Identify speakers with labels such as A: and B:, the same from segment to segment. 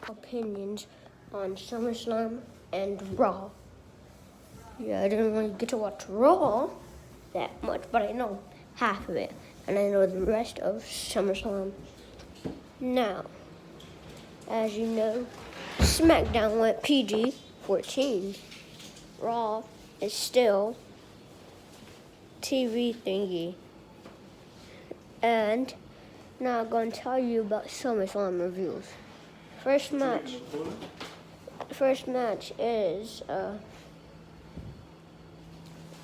A: opinions on SummerSlam and Raw. Yeah, I didn't really get to watch Raw that much, but I know half of it, and I know the rest of SummerSlam. Now, as you know, SmackDown went PG-14. Raw is still TV thingy. And now I'm going to tell you about SummerSlam reviews. First match is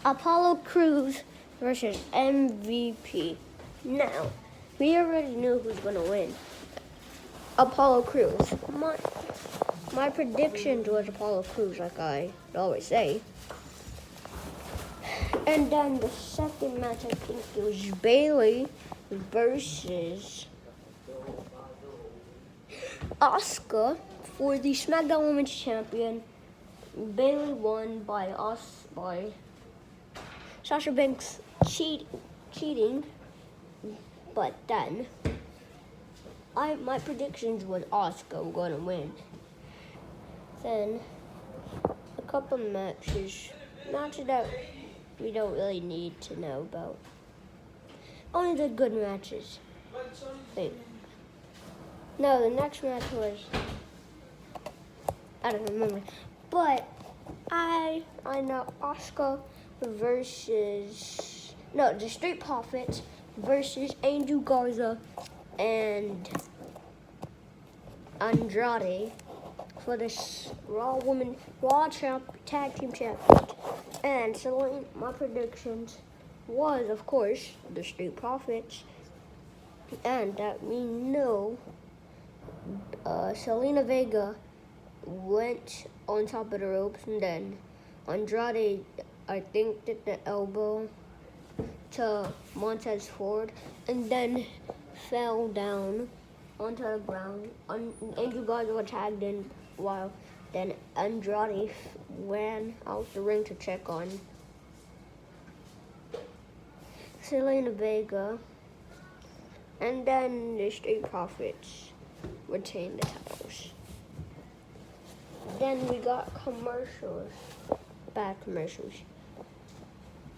A: Apollo Crews versus MVP. Now, we already knew who's going to win. Apollo Crews. My predictions was Apollo Crews, like I always say. And then the second match, I think it was Bayley versus Asuka for the SmackDown Women's Champion. Bayley won by Sasha Banks cheating, but then my predictions was Asuka going to win. Then a couple matches that we don't really need to know about. Only the good matches. No, the next match was, I don't remember, but I know Asuka versus the Street Profits versus Angel Garza and Andrade for this Raw Tag Team Champions. And so my predictions was, of course, the Street Profits, and that we know Selena Vega went on top of the ropes, and then Andrade, I think, did the elbow to Montez Ford, and then fell down onto the ground. Angel Garza was tagged in, while then Andrade ran out the ring to check on Selena Vega, and then the Street Profits retained the titles. Then we got bad commercials.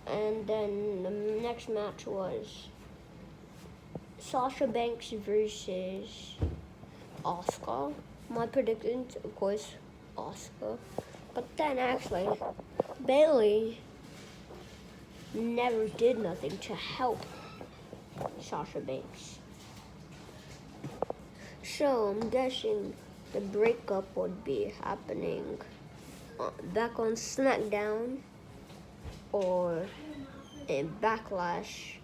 A: And then the next match was Sasha Banks versus Asuka. My predictions, of course, Asuka. But then actually, Bayley never did nothing to help Sasha Banks. So I'm guessing the breakup would be happening back on SmackDown or in Backlash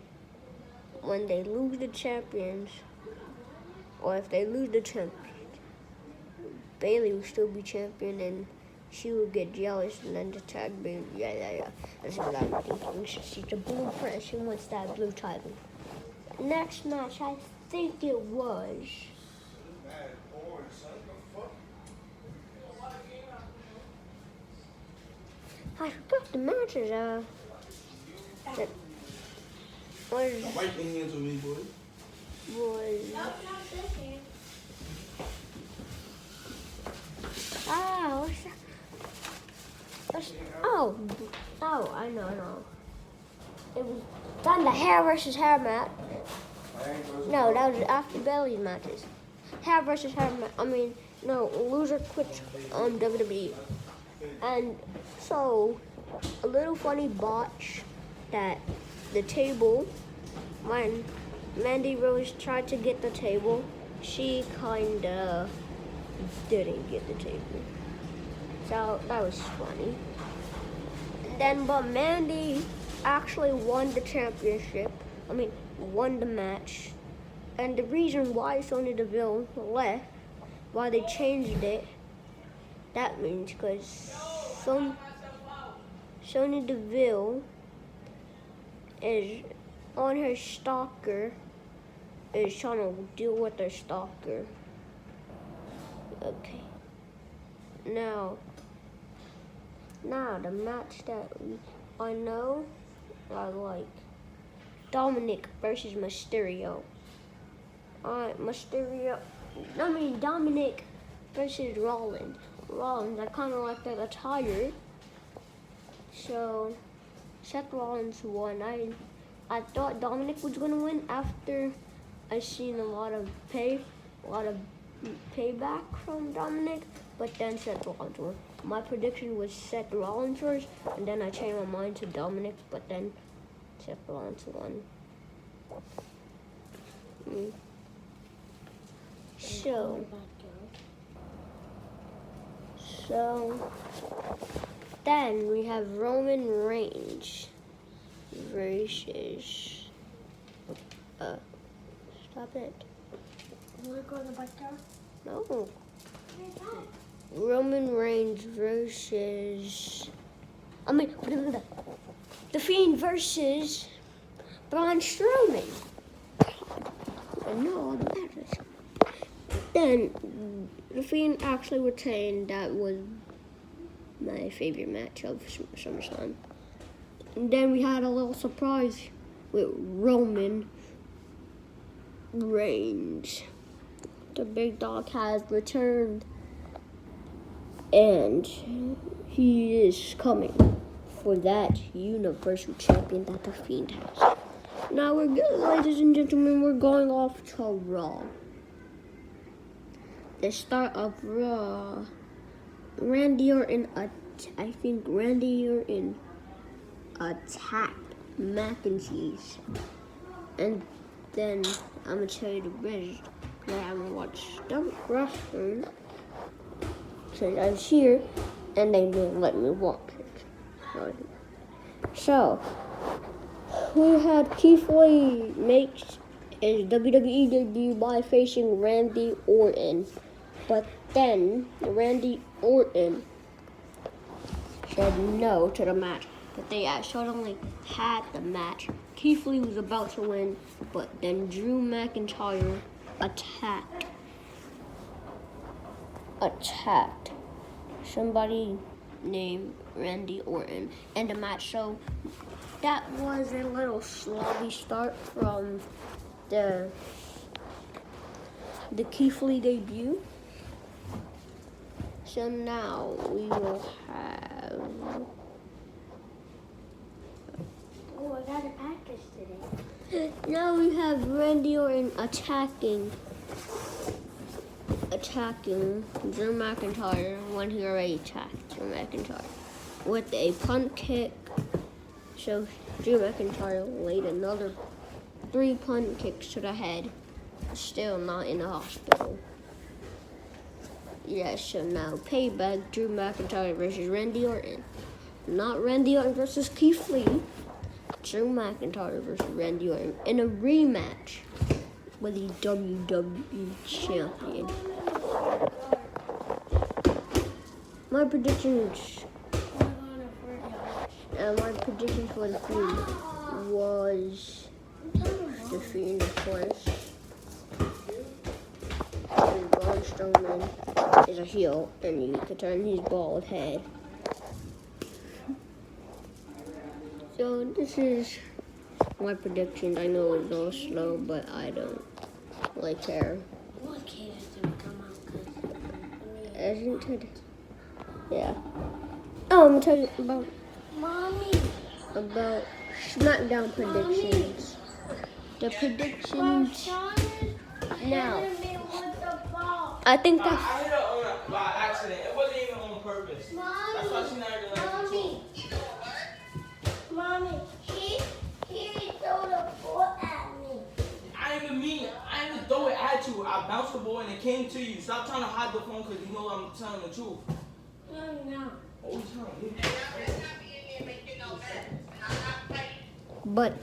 A: when they lose the champions, or if they lose the champions, Bayley will still be champion and she will get jealous and then attack Bayley. Yeah. That's what I'm thinking. She's a blueprint. She wants that blue title. Next match, I think it was I forgot the matches. That was.
B: Wipe your hands on me, boy.
A: I know. It was then the hair versus hair match. No, that was after Bayley's matches. Hair versus hair match. Loser quits WWE. And so, a little funny botch that the table, when Mandy Rose tried to get the table, she kinda didn't get the table. So that was funny. But Mandy actually won the championship. Won the match. And the reason why Sonya Deville left, why they changed it, that means because Sonya Deville is on her stalker, is trying to deal with her stalker. Okay. Now the match that I know I like, Dominic versus Mysterio. Dominic versus Rollins. Rollins, I kind of like that attire. So Seth Rollins won. I thought Dominic was gonna win after I seen a lot of payback from Dominic, but then Seth Rollins won. My prediction was Seth Rollins first, and then I changed my mind to Dominic, but then Seth Rollins won. So then we have Roman Reigns versus stop it.
B: Wanna go in the backyard?
A: No. Roman Reigns versus The Fiend versus Braun Strowman. I know all the matches. Then The Fiend actually retained. That was my favorite match of SummerSlam. And then we had a little surprise with Roman Reigns. The big dog has returned, and he is coming for that Universal Champion that The Fiend has. Now we're good, ladies and gentlemen. We're going off to Raw. The start of Raw. Randy Orton attacked Mac and Cheese. And then I'm going to tell you the rest. I haven't watched the wrestling. So I was here, and they didn't let me watch it. So we had Keith Lee makes his WWE debut by facing Randy Orton. But then Randy Orton said no to the match. But they suddenly had the match. Keith Lee was about to win, but then Drew McIntyre attacked somebody named Randy Orton in the match. So that was a little sloppy start from the Keith Lee debut. So now we will have...
B: Oh, I got a package today.
A: Now we have Randy Orton attacking Drew McIntyre when he already attacked Drew McIntyre with a punt kick. So Drew McIntyre laid another 3 punt kicks to the head. Still not in the hospital. Yeah, so now payback, Drew McIntyre versus Randy Orton. Not Randy Orton versus Keith Lee. Drew McIntyre versus Randy Orton in a rematch with the WWE Champion. My predictions for the Fiend was the Fiend, of course. And Braun Strowman is a heel, and you could turn his bald head. So this is my predictions. I know it's all slow, but I don't really care.
B: What kid is going to come out?
A: Isn't it? Yeah. Oh, I'm going to tell you about SmackDown predictions. The predictions now. I think that...
C: I hit her by accident. It wasn't even on purpose. That's why she's not even like
B: Mommy, he threw the ball at me.
C: I didn't even mean it. I didn't even throw it at you. I bounced the ball and it came to you. Stop trying to hide the phone because you know I'm telling the truth.
B: No.
C: What are you telling me?
A: But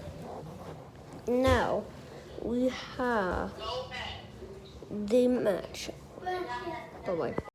A: now we have the match. Bye-bye.